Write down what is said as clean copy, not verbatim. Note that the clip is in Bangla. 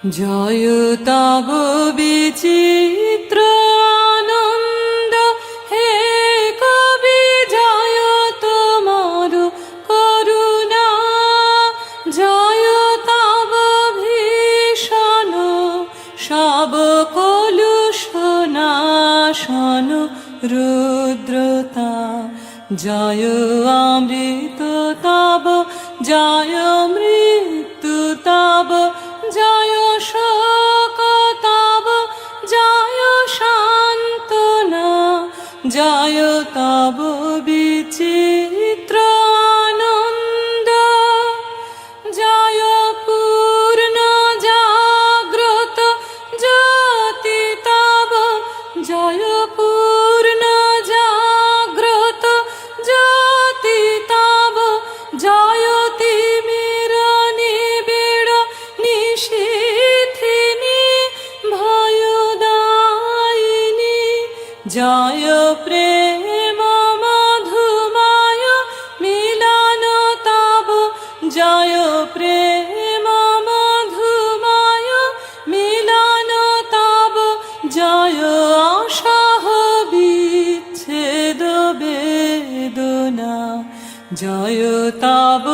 জয় তব বিচিত্র আনন্দ হে কবি, জয় তোমার করুণা, জয় তব ভীষণ সব কলুষ নাশন রুদ্রতা, জয় অমৃত তব, জয় মৃত্যু তব, জয় শোক তব, জয় সান্ত্বনা, জয় তব বিচিত্র আনন্দ, জয় পূর্ণ জাগ্রত জ্যোতি তব, জয় পূর্ণ জাগ্রত জ্যোতি তব, জয় তিমির নিবিড় নিশীথিনী ভয়দায়িনী, জয় প্রেম মধুময় মিলন তব, জয় প্রেম মধুময় মিলন তব, জয় অসহ বিচ্ছেদ বেদনা, জয় তব